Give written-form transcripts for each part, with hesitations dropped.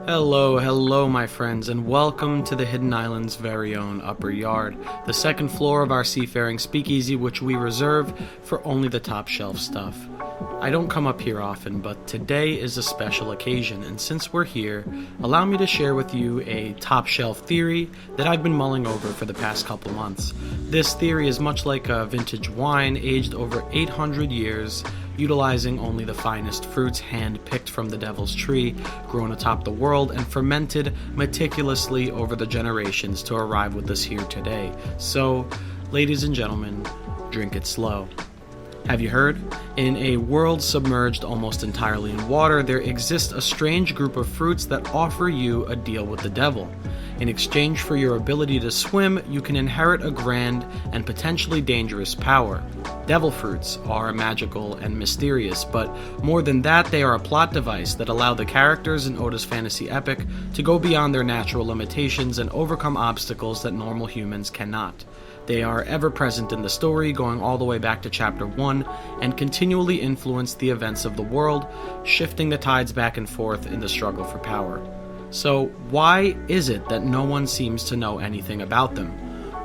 Hello my friends, and welcome to the Hidden Island's very own Upper Yard, the second floor of our seafaring speakeasy, which we reserve for only the top shelf stuff. I don't come up here often, but today is a special occasion, and since we're here, allow me to share with you a top shelf theory that I've been mulling over for the past couple months. This theory is much like a vintage wine aged over 800 years, utilizing only the finest fruits hand-picked from the devil's tree, grown atop the world, and fermented meticulously over the generations to arrive with us here today. So, ladies and gentlemen, drink it slow. Have you heard? In a world submerged almost entirely in water, there exists a strange group of fruits that offer you a deal with the devil. In exchange for your ability to swim, you can inherit a grand and potentially dangerous power. Devil fruits are magical and mysterious, but more than that, they are a plot device that allow the characters in Oda's fantasy epic to go beyond their natural limitations and overcome obstacles that normal humans cannot. They are ever present in the story, going all the way back to chapter 1, and continually influence the events of the world, shifting the tides back and forth in the struggle for power. So why is it that no one seems to know anything about them?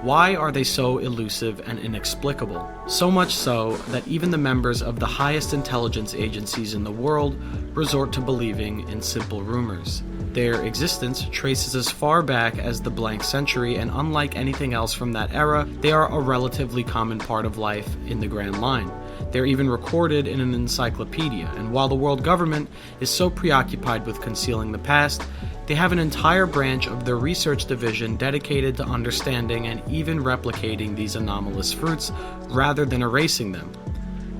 Why are they so elusive and inexplicable? So much so that even the members of the highest intelligence agencies in the world resort to believing in simple rumors. Their existence traces as far back as the blank century, and unlike anything else from that era, they are a relatively common part of life in the Grand Line. They're even recorded in an encyclopedia, and while the world government is so preoccupied with concealing the past, they have an entire branch of their research division dedicated to understanding and even replicating these anomalous fruits rather than erasing them.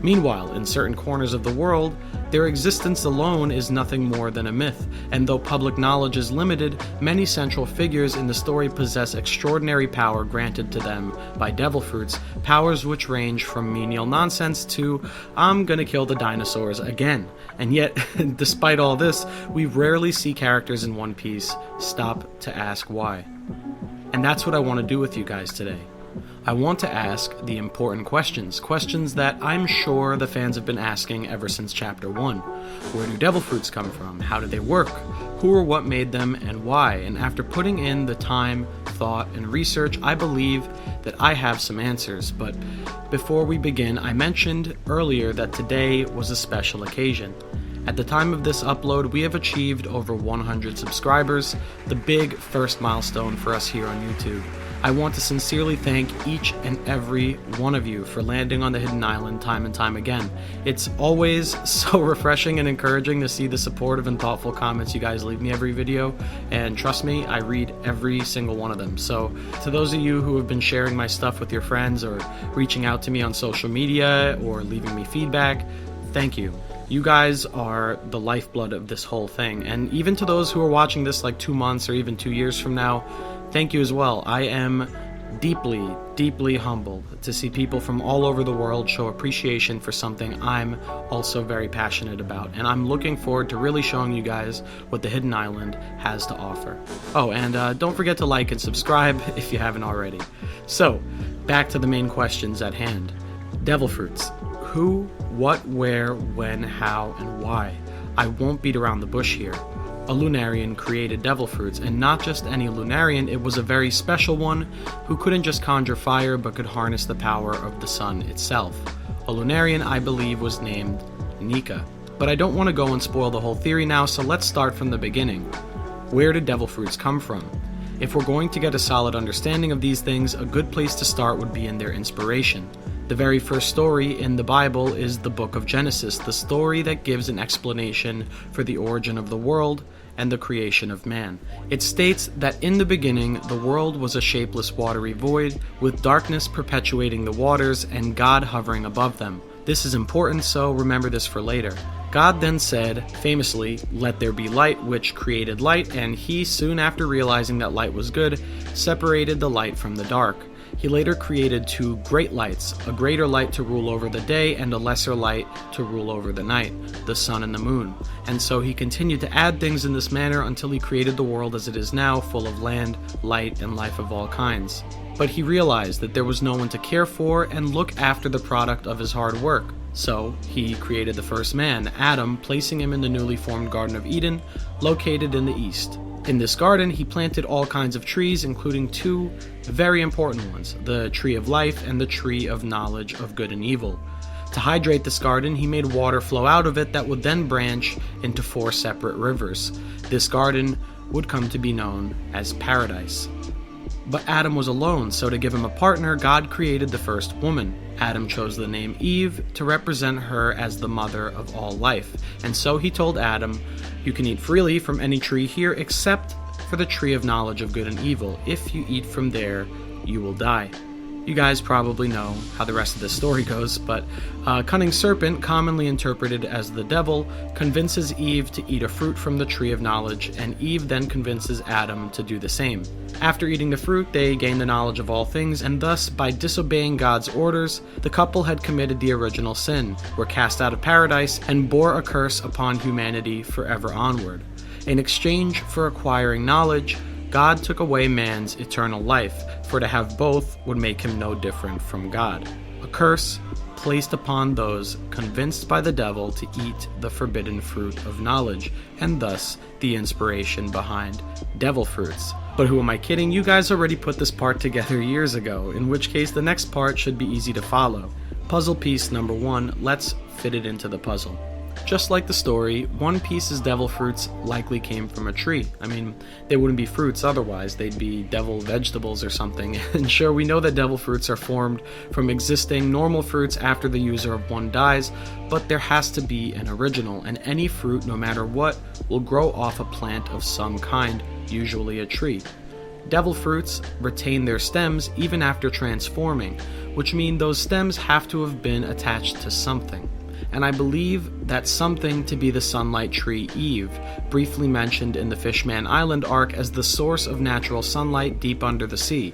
Meanwhile, in certain corners of the world, their existence alone is nothing more than a myth, and though public knowledge is limited, many central figures in the story possess extraordinary power granted to them by devil fruits, powers which range from menial nonsense to, I'm gonna kill the dinosaurs again. And yet, despite all this, we rarely see characters in One Piece stop to ask why. And that's what I want to do with you guys today. I want to ask the important questions that I'm sure the fans have been asking ever since chapter 1. Where do devil fruits come from? How do they work? Who or what made them and why? And after putting in the time, thought, and research, I believe that I have some answers. But before we begin, I mentioned earlier that today was a special occasion. At the time of this upload, we have achieved over 100 subscribers, the big first milestone for us here on YouTube. I want to sincerely thank each and every one of you for landing on the Hidden Island time and time again. It's always so refreshing and encouraging to see the supportive and thoughtful comments you guys leave me every video, and trust me, I read every single one of them. So to those of you who have been sharing my stuff with your friends or reaching out to me on social media or leaving me feedback, thank you. You guys are the lifeblood of this whole thing, and even to those who are watching this like 2 months or even 2 years from now, thank you as well. I am deeply humbled to see people from all over the world show appreciation for something I'm also very passionate about, and I'm looking forward to really showing you guys what the Hidden Island has to offer. Oh, and don't forget to like and subscribe if you haven't already. So, back to the main questions at hand. Devil fruits. Who, what, where, when, how, and why? I won't beat around the bush here. A Lunarian created devil fruits, and not just any Lunarian, it was a very special one who couldn't just conjure fire but could harness the power of the sun itself. A Lunarian, I believe, was named Nika. But I don't want to go and spoil the whole theory now, so let's start from the beginning. Where did devil fruits come from? If we're going to get a solid understanding of these things, a good place to start would be in their inspiration. The very first story in the Bible is the book of Genesis, the story that gives an explanation for the origin of the world and the creation of man. It states that in the beginning, the world was a shapeless watery void, with darkness perpetuating the waters and God hovering above them. This is important, so remember this for later. God then said, famously, "Let there be light," which created light, and he, soon after realizing that light was good, separated the light from the dark. He later created 2 great lights, a greater light to rule over the day and a lesser light to rule over the night, the sun and the moon. And so he continued to add things in this manner until he created the world as it is now, full of land, light, and life of all kinds. But he realized that there was no one to care for and look after the product of his hard work. So he created the first man, Adam, placing him in the newly formed Garden of Eden, located in the east. In this garden, he planted all kinds of trees, including two very important ones, the tree of life and the tree of knowledge of good and evil. To hydrate this garden, he made water flow out of it that would then branch into 4 separate rivers. This garden would come to be known as paradise. But Adam was alone, so to give him a partner, God created the first woman. Adam chose the name Eve to represent her as the mother of all life. And so he told Adam, "You can eat freely from any tree here except for the tree of knowledge of good and evil. If you eat from there, you will die." You guys probably know how the rest of this story goes, but a cunning serpent, commonly interpreted as the devil, convinces Eve to eat a fruit from the tree of knowledge, and Eve then convinces Adam to do the same. After eating the fruit, they gain the knowledge of all things, and thus, by disobeying God's orders, the couple had committed the original sin, were cast out of paradise, and bore a curse upon humanity forever onward. In exchange for acquiring knowledge, God took away man's eternal life, for to have both would make him no different from God. A curse placed upon those convinced by the devil to eat the forbidden fruit of knowledge, and thus the inspiration behind devil fruits. But who am I kidding? You guys already put this part together years ago, in which case the next part should be easy to follow. Puzzle piece number 1, let's fit it into the puzzle. Just like the story, one piece's devil fruits likely came from a tree. I mean, they wouldn't be fruits otherwise, they'd be devil vegetables or something. And sure, we know that devil fruits are formed from existing normal fruits after the user of one dies, but there has to be an original, and any fruit, no matter what, will grow off a plant of some kind, usually a tree. Devil fruits retain their stems even after transforming, which means those stems have to have been attached to something. And I believe that something to be the sunlight tree Eve, briefly mentioned in the Fishman Island arc as the source of natural sunlight deep under the sea.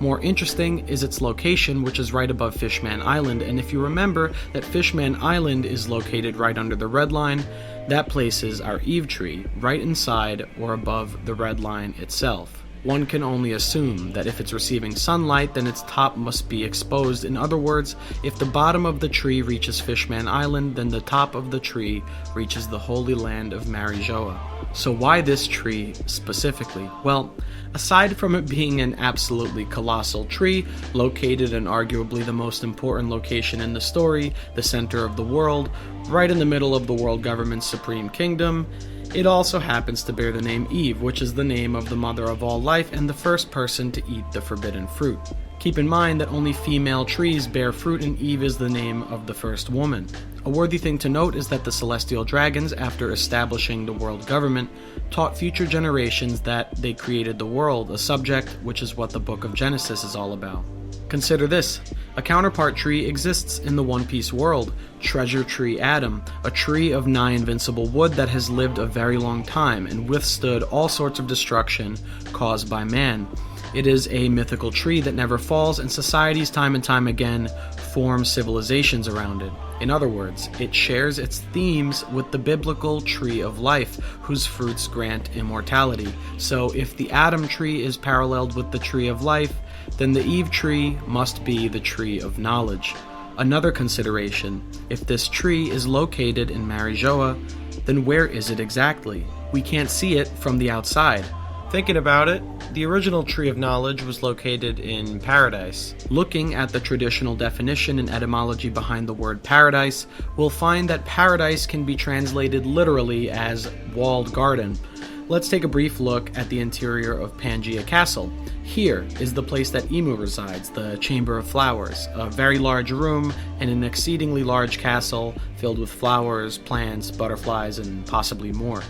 More interesting is its location, which is right above Fishman Island, and if you remember that Fishman Island is located right under the red line, that places our Eve tree right inside or above the red line itself. One can only assume that if it's receiving sunlight, then its top must be exposed. In other words, if the bottom of the tree reaches Fishman Island, then the top of the tree reaches the holy land of Marijoa. So why this tree specifically? Well, aside from it being an absolutely colossal tree, located in arguably the most important location in the story, the center of the world, right in the middle of the world government's supreme kingdom, it also happens to bear the name Eve, which is the name of the mother of all life and the first person to eat the forbidden fruit. Keep in mind that only female trees bear fruit, and Eve is the name of the first woman. A worthy thing to note is that the celestial dragons, after establishing the world government, taught future generations that they created the world, a subject which is what the book of Genesis is all about. Consider this. A counterpart tree exists in the One Piece world, Treasure Tree Adam, a tree of nigh invincible wood that has lived a very long time and withstood all sorts of destruction caused by man. It is a mythical tree that never falls, and societies time and time again form civilizations around it. In other words, it shares its themes with the biblical tree of life, whose fruits grant immortality. So if the Adam tree is paralleled with the tree of life, then the Eve tree must be the tree of knowledge. Another consideration, if this tree is located in Marijoa, then where is it exactly? We can't see it from the outside. Thinking about it, the original tree of knowledge was located in paradise. Looking at the traditional definition and etymology behind the word paradise, we'll find that paradise can be translated literally as walled garden. Let's take a brief look at the interior of Pangaea Castle. Here is the place that Emu resides, the Chamber of Flowers, a very large room and an exceedingly large castle filled with flowers, plants, butterflies, and possibly more.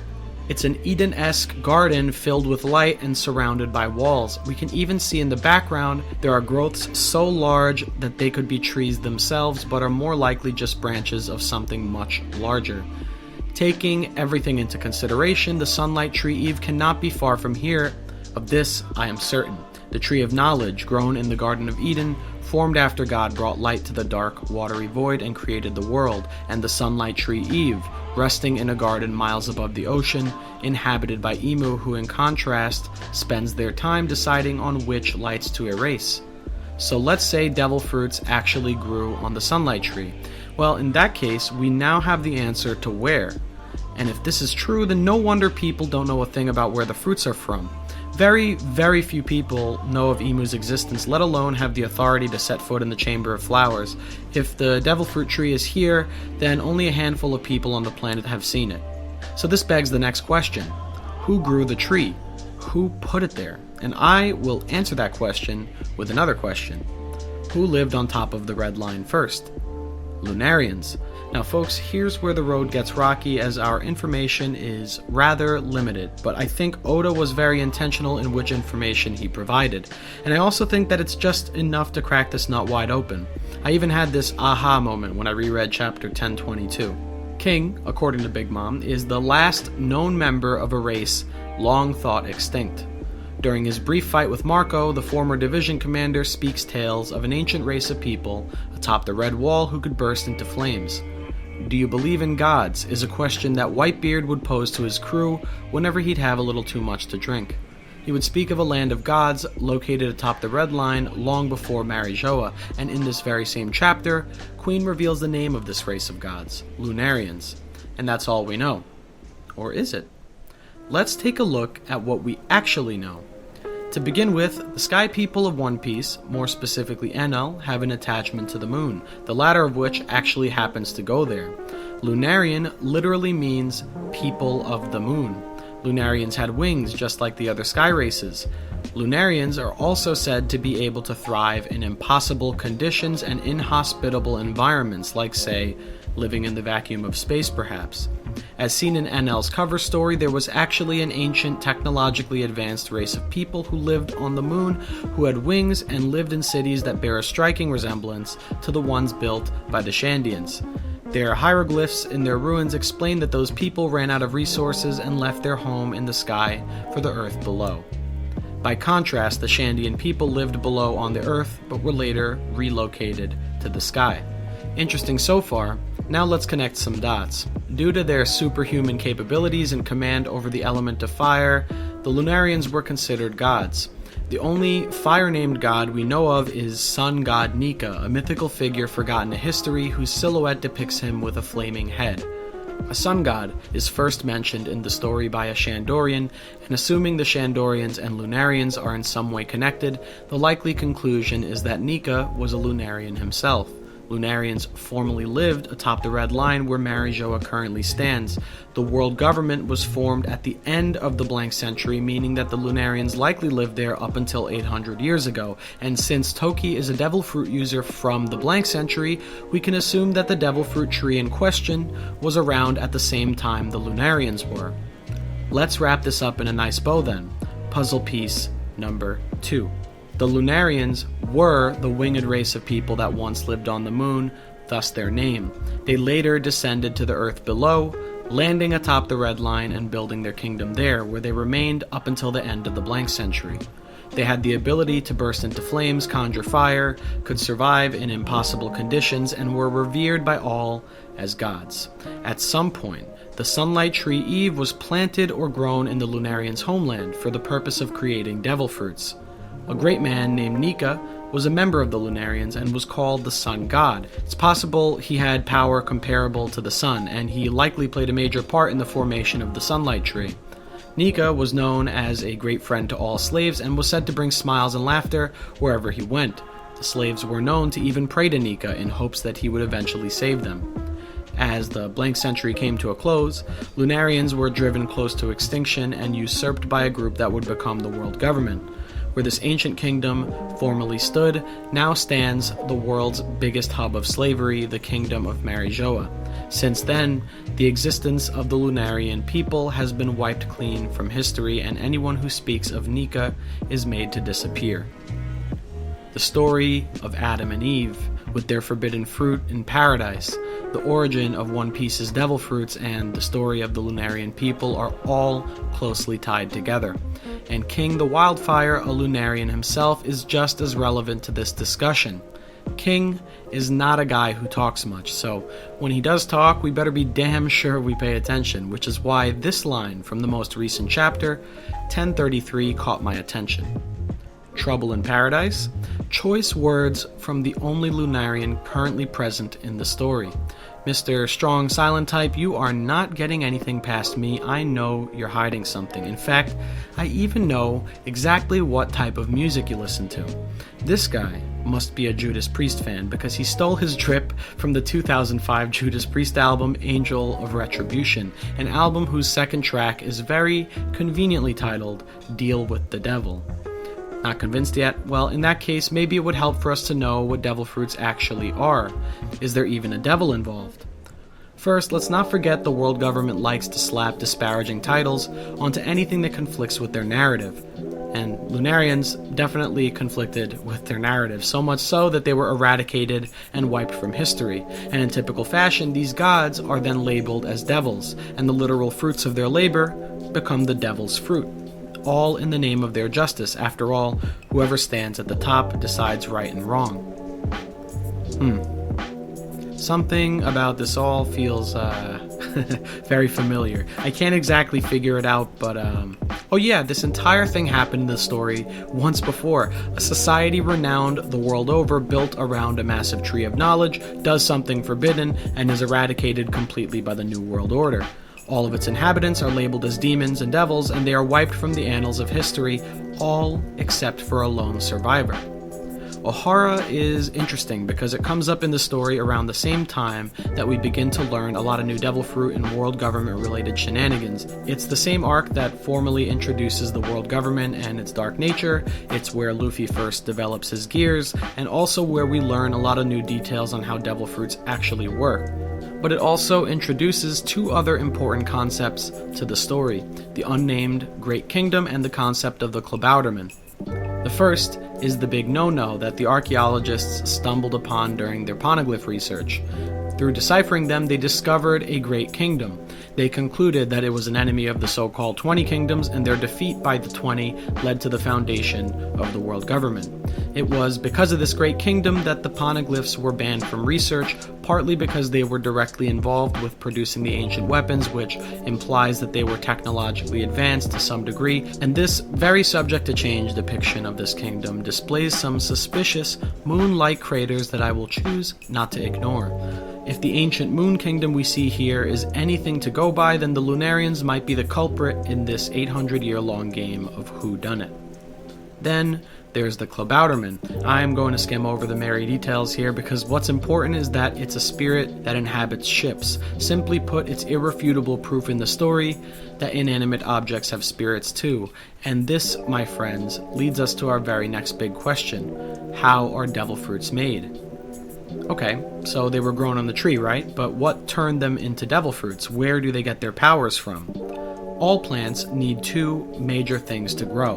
It's an Eden-esque garden filled with light and surrounded by walls. We can even see in the background there are growths so large that they could be trees themselves, but are more likely just branches of something much larger. Taking everything into consideration, the sunlight tree Eve cannot be far from here. Of this, I am certain. The tree of knowledge, grown in the Garden of Eden, formed after God brought light to the dark, watery void and created the world, and the sunlight tree Eve, resting in a garden miles above the ocean, inhabited by Emu, who in contrast spends their time deciding on which lights to erase. So let's say devil fruits actually grew on the sunlight tree. Well, in that case, we now have the answer to where. And if this is true, then no wonder people don't know a thing about where the fruits are from. Very, very few people know of Emu's existence, let alone have the authority to set foot in the Chamber of Flowers. If the devil fruit tree is here, then only a handful of people on the planet have seen it. So this begs the next question. Who grew the tree? Who put it there? And I will answer that question with another question. Who lived on top of the red line first? Lunarians. Now folks, here's where the road gets rocky, as our information is rather limited, but I think Oda was very intentional in which information he provided, and I also think that it's just enough to crack this nut wide open. I even had this aha moment when I reread chapter 1022. King, according to Big Mom, is the last known member of a race long thought extinct. During his brief fight with Marco, the former division commander speaks tales of an ancient race of people atop the Red Wall who could burst into flames. Do you believe in gods? Is a question that Whitebeard would pose to his crew whenever he'd have a little too much to drink. He would speak of a land of gods located atop the Red Line long before Marijoa, and in this very same chapter, Queen reveals the name of this race of gods, Lunarians. And that's all we know. Or is it? Let's take a look at what we actually know. To begin with, the Sky People of One Piece, more specifically Enel, have an attachment to the moon, the latter of which actually happens to go there. Lunarian literally means people of the moon. Lunarians had wings just like the other sky races. Lunarians are also said to be able to thrive in impossible conditions and inhospitable environments, like, say, living in the vacuum of space perhaps. As seen in Enel's cover story, there was actually an ancient, technologically advanced race of people who lived on the moon, who had wings and lived in cities that bear a striking resemblance to the ones built by the Shandians. Their hieroglyphs in their ruins explain that those people ran out of resources and left their home in the sky for the earth below. By contrast, the Shandian people lived below on the earth, but were later relocated to the sky. Interesting so far. Now let's connect some dots. Due to their superhuman capabilities and command over the element of fire, the Lunarians were considered gods. The only fire-named god we know of is sun god Nika, a mythical figure forgotten to history whose silhouette depicts him with a flaming head. A sun god is first mentioned in the story by a Shandorian, and assuming the Shandorians and Lunarians are in some way connected, the likely conclusion is that Nika was a Lunarian himself. Lunarians formerly lived atop the Red Line where Marijoa currently stands. The world government was formed at the end of the blank century, meaning that the Lunarians likely lived there up until 800 years ago, and since Toki is a devil fruit user from the blank century, we can assume that the devil fruit tree in question was around at the same time the Lunarians were. Let's wrap this up in a nice bow then. Puzzle piece number 2. The Lunarians were the winged race of people that once lived on the moon, thus their name. They later descended to the earth below, landing atop the Red Line and building their kingdom there, where they remained up until the end of the blank century. They had the ability to burst into flames, conjure fire, could survive in impossible conditions, and were revered by all as gods. At some point, the sunlight tree Eve was planted or grown in the Lunarians' homeland for the purpose of creating devil fruits. A great man named Nika was a member of the Lunarians and was called the Sun God. It's possible he had power comparable to the sun, and he likely played a major part in the formation of the sunlight tree. Nika was known as a great friend to all slaves and was said to bring smiles and laughter wherever he went. The slaves were known to even pray to Nika in hopes that he would eventually save them. As the blank century came to a close, Lunarians were driven close to extinction and usurped by a group that would become the world government. Where this ancient kingdom formerly stood, now stands the world's biggest hub of slavery, the kingdom of Marijoa. Since then, the existence of the Lunarian people has been wiped clean from history, and anyone who speaks of Nika is made to disappear. The story of Adam and Eve, with their forbidden fruit in paradise, The origin of One Piece's devil fruits and the story of the Lunarian people are all closely tied together. And King the Wildfire, a Lunarian himself, is just as relevant to this discussion. King is not a guy who talks much, so when he does talk, we better be damn sure we pay attention, which is why this line from the most recent chapter, 1033, caught my attention. Trouble in Paradise? Choice words from the only Lunarian currently present in the story. Mr. Strong Silent Type, you are not getting anything past me. I know you're hiding something. In fact, I even know exactly what type of music you listen to. This guy must be a Judas Priest fan because he stole his drip from the 2005 Judas Priest album Angel of Retribution, an album whose second track is very conveniently titled Deal with the Devil. Not convinced yet? Well, in that case, maybe it would help for us to know what devil fruits actually are. Is there even a devil involved? First, let's not forget the world government likes to slap disparaging titles onto anything that conflicts with their narrative. And Lunarians definitely conflicted with their narrative, so much so that they were eradicated and wiped from history. And in typical fashion, these gods are then labeled as devils, and the literal fruits of their labor become the devil's fruit. All in the name of their justice. After all, whoever stands at the top decides right and wrong. Something about this all feels very familiar. I can't exactly figure it out, but oh yeah, this entire thing happened in the story once before. A society renowned the world over, built around a massive tree of knowledge, does something forbidden, and is eradicated completely by the New World Order. All of its inhabitants are labeled as demons and devils, and they are wiped from the annals of history, all except for a lone survivor. Ohara is interesting because it comes up in the story around the same time that we begin to learn a lot of new devil fruit and world government related shenanigans. It's the same arc that formally introduces the world government and its dark nature. It's where Luffy first develops his gears, and also where we learn a lot of new details on how devil fruits actually work. But it also introduces two other important concepts to the story: the unnamed Great Kingdom and the concept of the Klabauterman. The first is the big no-no that the archaeologists stumbled upon during their poneglyph research. Through deciphering them, they discovered a great kingdom. They concluded that it was an enemy of the so-called 20 kingdoms, and their defeat by the 20 led to the foundation of the world government. It was because of this great kingdom that the poneglyphs were banned from research, partly because they were directly involved with producing the ancient weapons, which implies that they were technologically advanced to some degree, and this very subject to change depiction of this kingdom displays some suspicious moon-like craters that I will choose not to ignore. If the ancient moon kingdom we see here is anything to go by, then the Lunarians might be the culprit in this 800-year-long game of whodunit. Then there's the Klabauterman. I'm going to skim over the merry details here because what's important is that it's a spirit that inhabits ships. Simply put, it's irrefutable proof in the story that inanimate objects have spirits too. And this, my friends, leads us to our very next big question. How are devil fruits made? Okay, so they were grown on the tree, right? But what turned them into devil fruits? Where do they get their powers from? All plants need two major things to grow: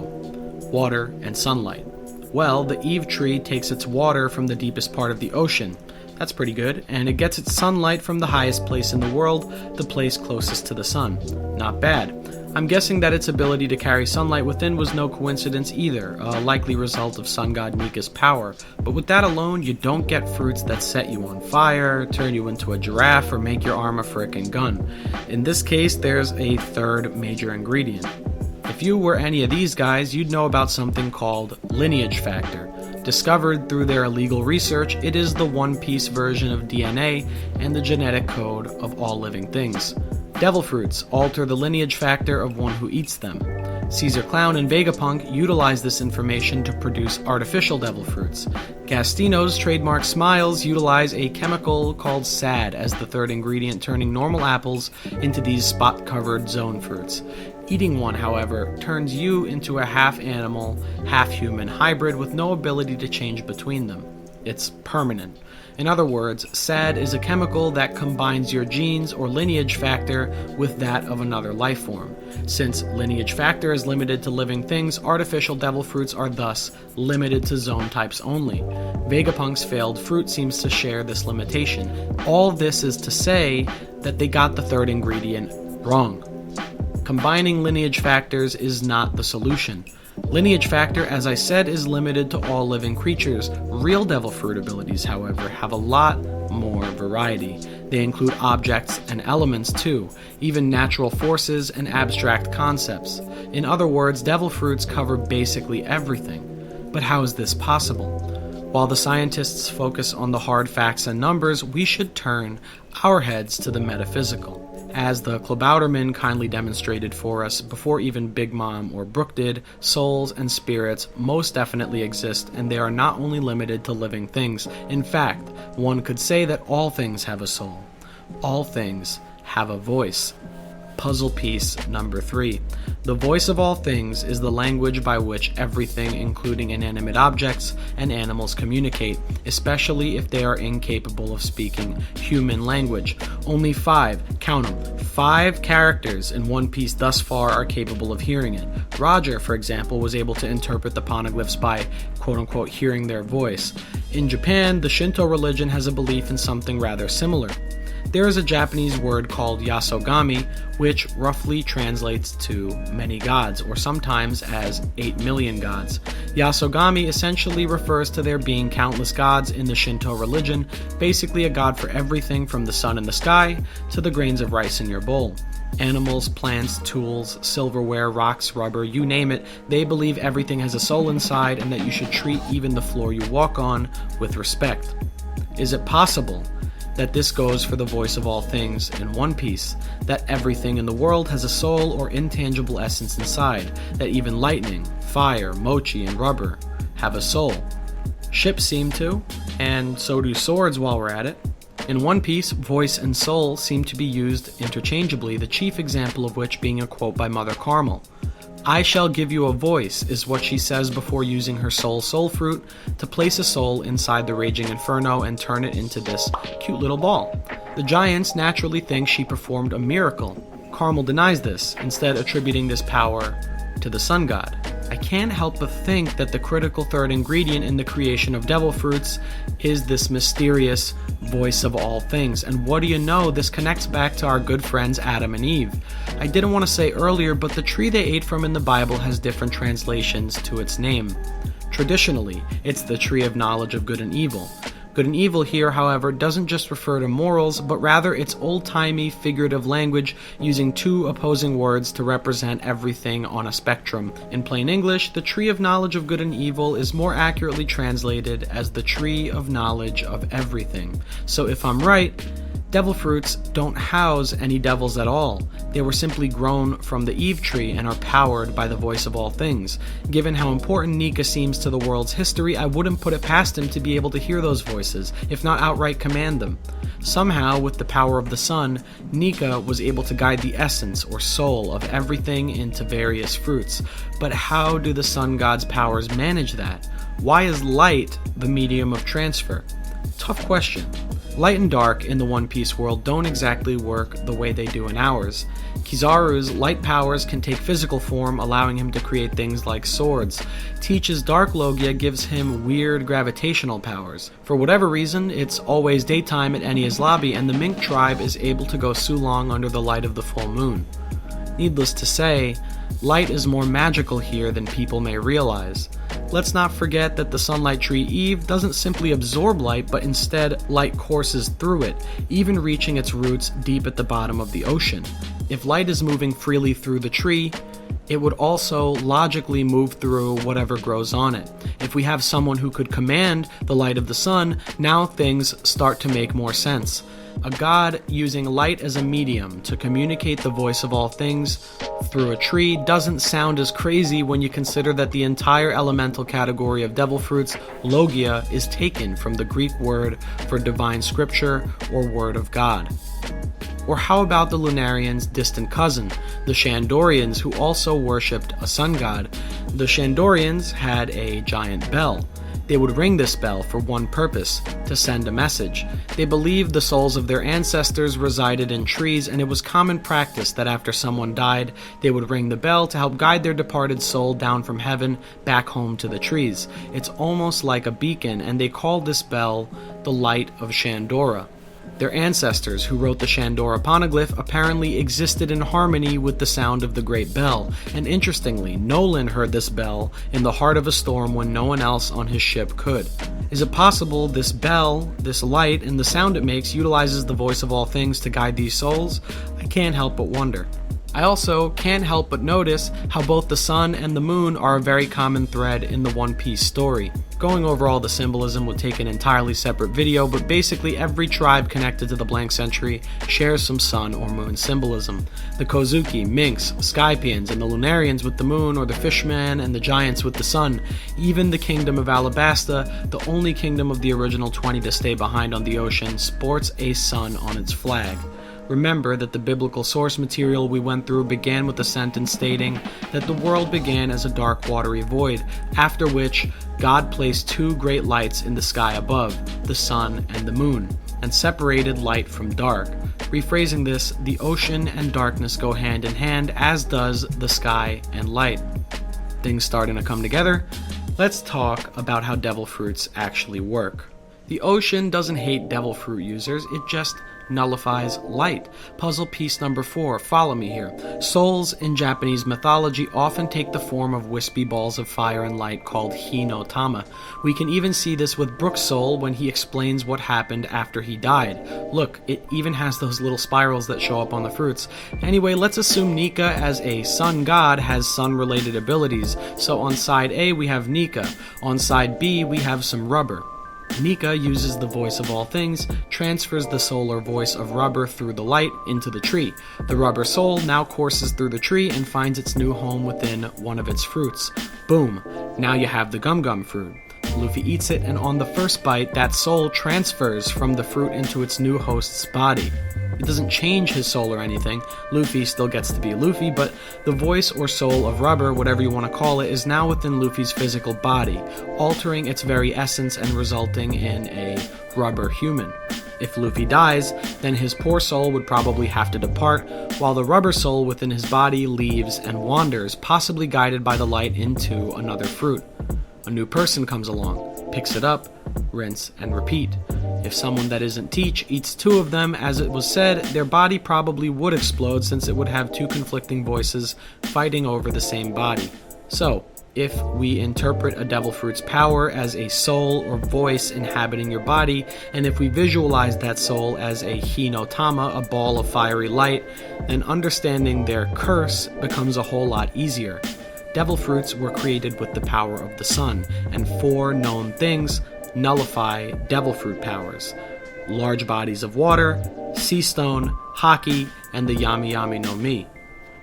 water and sunlight. Well, the Eve tree takes its water from the deepest part of the ocean. That's pretty good. And it gets its sunlight from the highest place in the world, the place closest to the sun. Not bad. I'm guessing that its ability to carry sunlight within was no coincidence either, a likely result of sun god Nika's power. But with that alone, you don't get fruits that set you on fire, turn you into a giraffe, or make your arm a frickin' gun. In this case, there's a third major ingredient. If you were any of these guys, you'd know about something called lineage factor. Discovered through their illegal research, it is the one-piece version of DNA and the genetic code of all living things. Devil fruits alter the lineage factor of one who eats them. Caesar Clown and Vegapunk utilize this information to produce artificial devil fruits. Gastino's trademark Smiles utilize a chemical called SAD as the third ingredient, turning normal apples into these spot-covered zone fruits. Eating one, however, turns you into a half-animal, half-human hybrid with no ability to change between them. It's permanent. In other words, SAD is a chemical that combines your genes or lineage factor with that of another life form. Since lineage factor is limited to living things, artificial devil fruits are thus limited to zone types only. Vegapunk's failed fruit seems to share this limitation. All this is to say that they got the third ingredient wrong. Combining lineage factors is not the solution. Lineage factor, as I said, is limited to all living creatures. Real devil fruit abilities, however, have a lot more variety. They include objects and elements too, even natural forces and abstract concepts. In other words, devil fruits cover basically everything. But how is this possible? While the scientists focus on the hard facts and numbers, we should turn our heads to the metaphysical. As the Klabauterman kindly demonstrated for us before even Big Mom or Brooke did, souls and spirits most definitely exist, and they are not only limited to living things. In fact, one could say that all things have a soul. All things have a voice. Puzzle piece number 3. The voice of all things is the language by which everything, including inanimate objects and animals, communicate, especially if they are incapable of speaking human language. Only 5, count them, 5 characters in One Piece thus far are capable of hearing it. Roger, for example, was able to interpret the poneglyphs by quote-unquote hearing their voice. In Japan, the Shinto religion has a belief in something rather similar. There is a Japanese word called yasogami, which roughly translates to many gods, or sometimes as 8 million gods. Yasogami essentially refers to there being countless gods in the Shinto religion, basically a god for everything from the sun in the sky to the grains of rice in your bowl. Animals, plants, tools, silverware, rocks, rubber, you name it, they believe everything has a soul inside and that you should treat even the floor you walk on with respect. Is it possible that this goes for the voice of all things in One Piece, that everything in the world has a soul or intangible essence inside, that even lightning, fire, mochi, and rubber have a soul? Ships seem to, and so do swords while we're at it. In One Piece, voice and soul seem to be used interchangeably, the chief example of which being a quote by Mother Carmel. "I shall give you a voice," is what she says before using her soul fruit to place a soul inside the raging inferno and turn it into this cute little ball. The giants naturally think she performed a miracle. Carmel denies this, instead attributing this power to the sun god. I can't help but think that the critical third ingredient in the creation of devil fruits is this mysterious voice of all things. And what do you know, this connects back to our good friends Adam and Eve. I didn't want to say earlier, but the tree they ate from in the Bible has different translations to its name. Traditionally, it's the tree of knowledge of good and evil. Good and evil here, however, doesn't just refer to morals, but rather it's old-timey figurative language using 2 opposing words to represent everything on a spectrum. In plain English, the tree of knowledge of good and evil is more accurately translated as the tree of knowledge of everything. So if I'm right, devil fruits don't house any devils at all. They were simply grown from the Eve tree and are powered by the voice of all things. Given how important Nika seems to the world's history, I wouldn't put it past him to be able to hear those voices, if not outright command them. Somehow, with the power of the sun, Nika was able to guide the essence or soul of everything into various fruits. But how do the sun god's powers manage that? Why is light the medium of transfer? Tough question. Light and dark in the One Piece world don't exactly work the way they do in ours. Kizaru's light powers can take physical form, allowing him to create things like swords. Teach's dark logia gives him weird gravitational powers. For whatever reason, it's always daytime at Enia's lobby, and the Mink tribe is able to go Sulong under the light of the full moon. Needless to say, light is more magical here than people may realize. Let's not forget that the sunlight tree Eve doesn't simply absorb light, but instead light courses through it, even reaching its roots deep at the bottom of the ocean. If light is moving freely through the tree, it would also logically move through whatever grows on it. If we have someone who could command the light of the sun, now things start to make more sense. A god using light as a medium to communicate the voice of all things through a tree doesn't sound as crazy when you consider that the entire elemental category of devil fruits, logia, is taken from the Greek word for divine scripture or word of God. Or how about the Lunarians' distant cousin, the Shandorians, who also worshipped a sun god? The Shandorians had a giant bell. They would ring this bell for one purpose: to send a message. They believed the souls of their ancestors resided in trees, and it was common practice that after someone died, they would ring the bell to help guide their departed soul down from heaven back home to the trees. It's almost like a beacon, and they called this bell the Light of Shandora. Their ancestors, who wrote the Shandora poneglyph, apparently existed in harmony with the sound of the great bell, and interestingly, Nolan heard this bell in the heart of a storm when no one else on his ship could. Is it possible this bell, this light, and the sound it makes utilizes the voice of all things to guide these souls? I can't help but wonder. I also can't help but notice how both the sun and the moon are a very common thread in the One Piece story. Going over all the symbolism would take an entirely separate video, but basically every tribe connected to the Blank Century shares some sun or moon symbolism. The Kozuki, Minks, Skypians, and the Lunarians with the moon, or the Fishmen and the Giants with the sun. Even the Kingdom of Alabasta, the only kingdom of the original 20 to stay behind on the ocean, sports a sun on its flag. Remember that the biblical source material we went through began with a sentence stating that the world began as a dark watery void, after which God placed two great lights in the sky above, the sun and the moon, and separated light from dark. Rephrasing this, the ocean and darkness go hand in hand, as does the sky and light. Things starting to come together. Let's talk about how devil fruits actually work. The ocean doesn't hate devil fruit users, it just nullifies light. Puzzle piece number 4, follow me here. Souls in Japanese mythology often take the form of wispy balls of fire and light called Hinotama. We can even see this with Brook's soul when he explains what happened after he died. Look, it even has those little spirals that show up on the fruits. Anyway, let's assume Nika as a sun god has sun-related abilities. So on side A we have Nika. On side B we have some rubber. Nika uses the voice of all things, transfers the soul or voice of rubber through the light into the tree. The rubber soul now courses through the tree and finds its new home within one of its fruits. Boom! Now you have the gum gum fruit. Luffy eats it, and on the first bite, that soul transfers from the fruit into its new host's body. It doesn't change his soul or anything. Luffy still gets to be Luffy, but the voice or soul of rubber, whatever you want to call it, is now within Luffy's physical body, altering its very essence and resulting in a rubber human. If Luffy dies, then his poor soul would probably have to depart, while the rubber soul within his body leaves and wanders, possibly guided by the light into another fruit. A new person comes along, picks it up, rinse and repeat. If someone that isn't Teach eats 2 of them, as it was said, their body probably would explode since it would have 2 conflicting voices fighting over the same body. So, if we interpret a devil fruit's power as a soul or voice inhabiting your body, and if we visualize that soul as a Hinotama, a ball of fiery light, then understanding their curse becomes a whole lot easier. Devil fruits were created with the power of the sun, and 4 known things nullify devil fruit powers: large bodies of water, sea stone, haki, and the Yami Yami no Mi.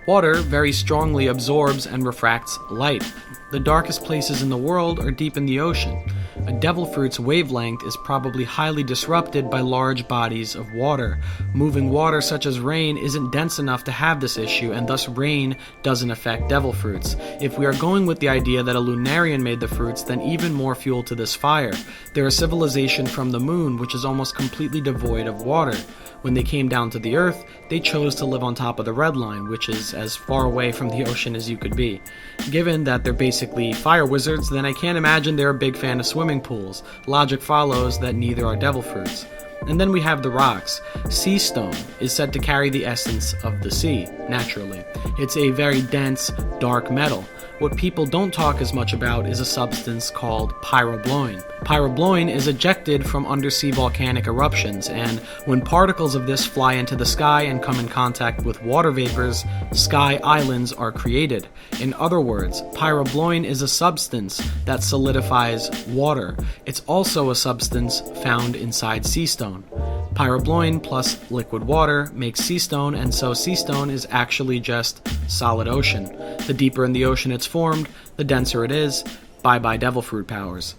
Water very strongly absorbs and refracts light. The darkest places in the world are deep in the ocean. A devil fruit's wavelength is probably highly disrupted by large bodies of water. Moving water such as rain isn't dense enough to have this issue, and thus rain doesn't affect devil fruits. If we are going with the idea that a Lunarian made the fruits, then even more fuel to this fire. They're a civilization from the moon, which is almost completely devoid of water. When they came down to the earth, they chose to live on top of the red line, which is as far away from the ocean as you could be. Given that they're basically fire wizards, then I can't imagine they're a big fan of swimming pools. Logic follows that neither are devil fruits. And then we have the rocks. Sea stone is said to carry the essence of the sea, naturally. It's a very dense, dark metal. What people don't talk as much about is a substance called pyrobloin. Pyrobloin is ejected from undersea volcanic eruptions, and when particles of this fly into the sky and come in contact with water vapors, sky islands are created. In other words, pyrobloin is a substance that solidifies water. It's also a substance found inside sea stone. Pyrobloin plus liquid water makes sea stone, and so sea stone is actually just solid ocean. The deeper in the ocean it's formed, the denser it is. Bye-bye devil fruit powers.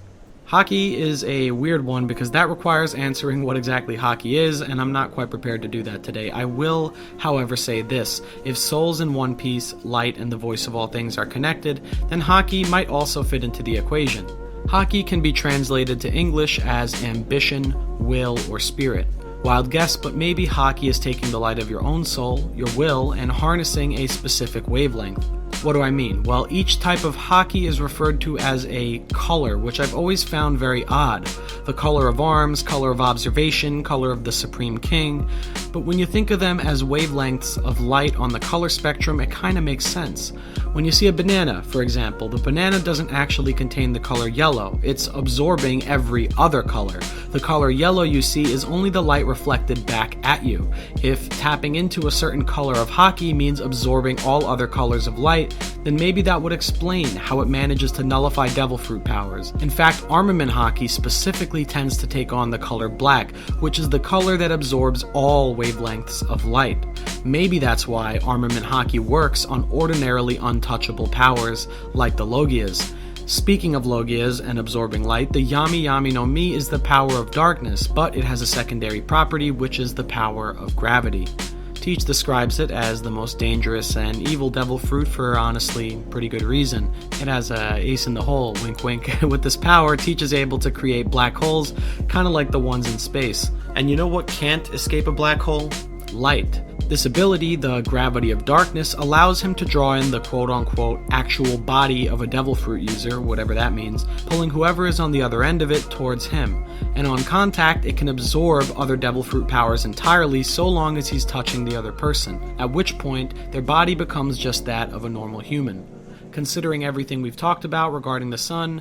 Haki is a weird one because that requires answering what exactly haki is, and I'm not quite prepared to do that today. I will, however, say this: if souls in One Piece, light, and the voice of all things are connected, then haki might also fit into the equation. Haki can be translated to English as ambition, will, or spirit. Wild guess, but maybe Haki is taking the light of your own soul, your will, and harnessing a specific wavelength. What do I mean? Well, each type of Haki is referred to as a color, which I've always found very odd. The color of arms, color of observation, color of the Supreme King. But when you think of them as wavelengths of light on the color spectrum, it kind of makes sense. When you see a banana, for example, the banana doesn't actually contain the color yellow. It's absorbing every other color. The color yellow you see is only the light reflected back at you. If tapping into a certain color of Haki means absorbing all other colors of light, then maybe that would explain how it manages to nullify devil fruit powers. In fact, armament Haki specifically tends to take on the color black, which is the color that absorbs all wavelengths of light. Maybe that's why armament Haki works on ordinarily untouchable powers like the Logias. Speaking of Logias and absorbing light, the Yami Yami no Mi is the power of darkness, but it has a secondary property, which is the power of gravity. Teach describes it as the most dangerous and evil devil fruit for honestly pretty good reason. It has a ace in the hole, wink wink. With this power, Teach is able to create black holes, kind of like the ones in space. And you know what can't escape a black hole? Light. This ability, the gravity of darkness, allows him to draw in the quote-unquote actual body of a devil fruit user, whatever that means, pulling whoever is on the other end of it towards him. And on contact, it can absorb other devil fruit powers entirely so long as he's touching the other person, at which point their body becomes just that of a normal human. Considering everything we've talked about regarding the sun,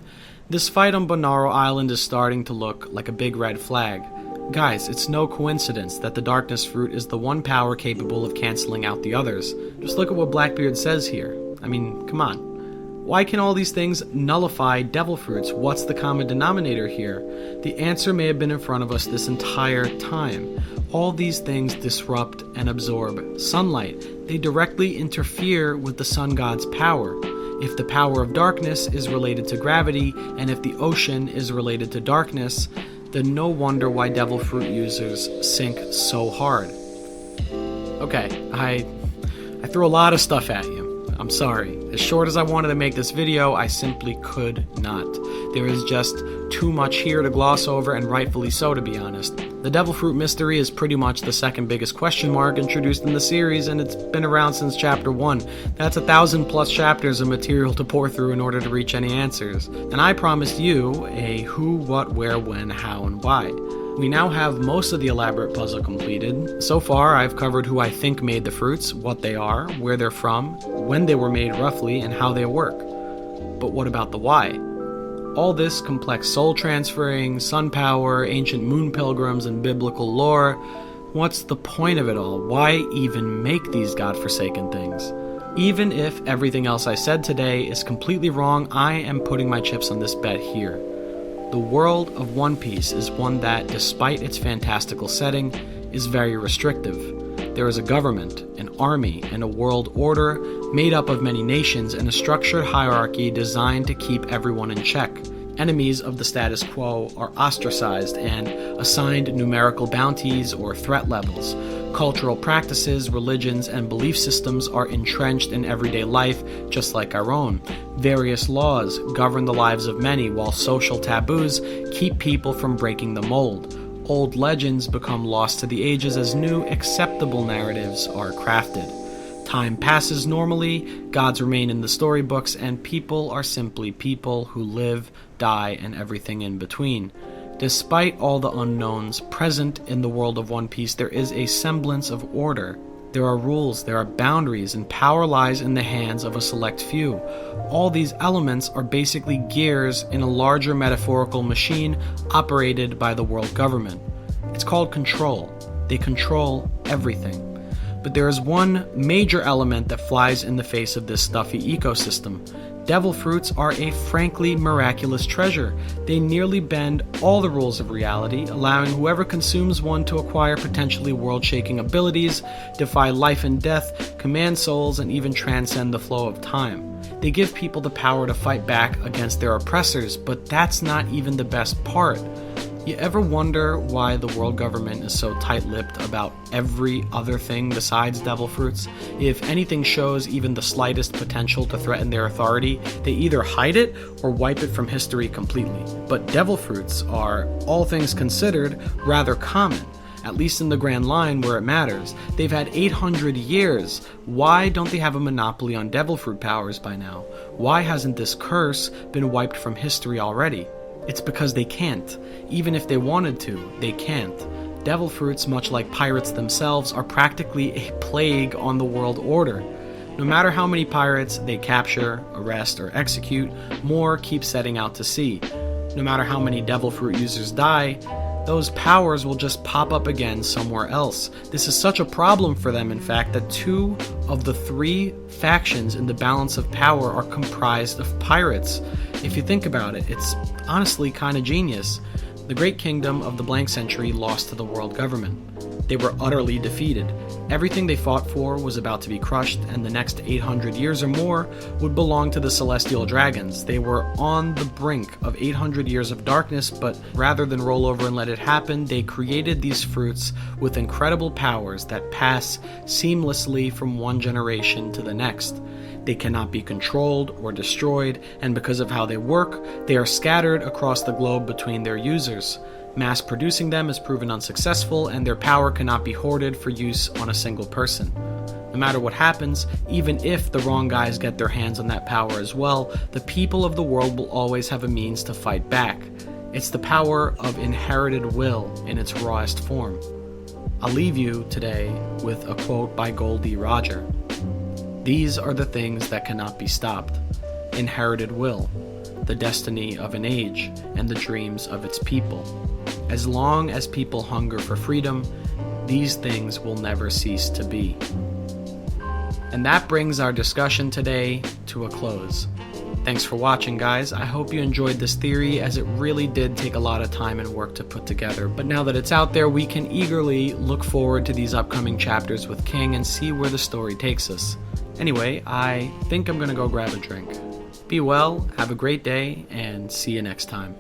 this fight on Bonaro Island is starting to look like a big red flag. Guys, it's no coincidence that the darkness fruit is the one power capable of canceling out the others. Just look at what Blackbeard says here. I mean, come on. Why can all these things nullify devil fruits? What's the common denominator here? The answer may have been in front of us this entire time. All these things disrupt and absorb sunlight. They directly interfere with the sun god's power. If the power of darkness is related to gravity, and if the ocean is related to darkness, then no wonder why devil fruit users sink so hard. Okay, I threw a lot of stuff at you. I'm sorry. As short as I wanted to make this video, I simply could not. There is just too much here to gloss over, and rightfully so, to be honest. The devil fruit mystery is pretty much the second biggest question mark introduced in the series, and it's been around since chapter 1. That's 1,000+ chapters of material to pour through in order to reach any answers. And I promised you a who, what, where, when, how, and why. We now have most of the elaborate puzzle completed. So far, I've covered who I think made the fruits, what they are, where they're from, when they were made roughly, and how they work. But what about the why? All this complex soul transferring, sun power, ancient moon pilgrims, and biblical lore, what's the point of it all? Why even make these godforsaken things? Even if everything else I said today is completely wrong, I am putting my chips on this bet here. The world of One Piece is one that, despite its fantastical setting, is very restrictive. There is a government, an army, and a world order made up of many nations and a structured hierarchy designed to keep everyone in check. Enemies of the status quo are ostracized and assigned numerical bounties or threat levels. Cultural practices, religions, and belief systems are entrenched in everyday life, just like our own. Various laws govern the lives of many, while social taboos keep people from breaking the mold. Old legends become lost to the ages as new, acceptable narratives are crafted. Time passes normally, gods remain in the storybooks, and people are simply people who live, die, and everything in between. Despite all the unknowns present in the world of One Piece, there is a semblance of order. There are rules, there are boundaries, and power lies in the hands of a select few. All these elements are basically gears in a larger metaphorical machine operated by the world government. It's called control. They control everything. But there is one major element that flies in the face of this stuffy ecosystem. Devil fruits are a frankly miraculous treasure. They nearly bend all the rules of reality, allowing whoever consumes one to acquire potentially world-shaking abilities, defy life and death, command souls, and even transcend the flow of time. They give people the power to fight back against their oppressors, but that's not even the best part. You ever wonder why the world government is so tight-lipped about every other thing besides devil fruits? If anything shows even the slightest potential to threaten their authority, they either hide it or wipe it from history completely. But devil fruits are, all things considered, rather common, at least in the grand line where it matters. They've had 800 years. Why don't they have a monopoly on devil fruit powers by now? Why hasn't this curse been wiped from history already? It's because they can't. Even if they wanted to, they can't. Devil fruits, much like pirates themselves, are practically a plague on the world order. No matter how many pirates they capture, arrest, or execute, more keep setting out to sea. No matter how many devil fruit users die, those powers will just pop up again somewhere else. This is such a problem for them, in fact, that 2 of the 3 factions in the balance of power are comprised of pirates. If you think about it, it's honestly kind of genius. The great kingdom of the blank century lost to the world government. They were utterly defeated. Everything they fought for was about to be crushed, and the next 800 years or more would belong to the celestial dragons. They were on the brink of 800 years of darkness, but rather than roll over and let it happen, they created these fruits with incredible powers that pass seamlessly from one generation to the next. They cannot be controlled or destroyed, and because of how they work, they are scattered across the globe between their users. Mass producing them has proven unsuccessful, and their power cannot be hoarded for use on a single person. No matter what happens, even if the wrong guys get their hands on that power as well, the people of the world will always have a means to fight back. It's the power of inherited will in its rawest form. I'll leave you today with a quote by Goldie Roger. "These are the things that cannot be stopped. Inherited will, the destiny of an age, and the dreams of its people. As long as people hunger for freedom, these things will never cease to be." And that brings our discussion today to a close. Thanks for watching, guys. I hope you enjoyed this theory, as it really did take a lot of time and work to put together. But now that it's out there, we can eagerly look forward to these upcoming chapters with King and see where the story takes us. Anyway, I think I'm gonna go grab a drink. Be well, have a great day, and see you next time.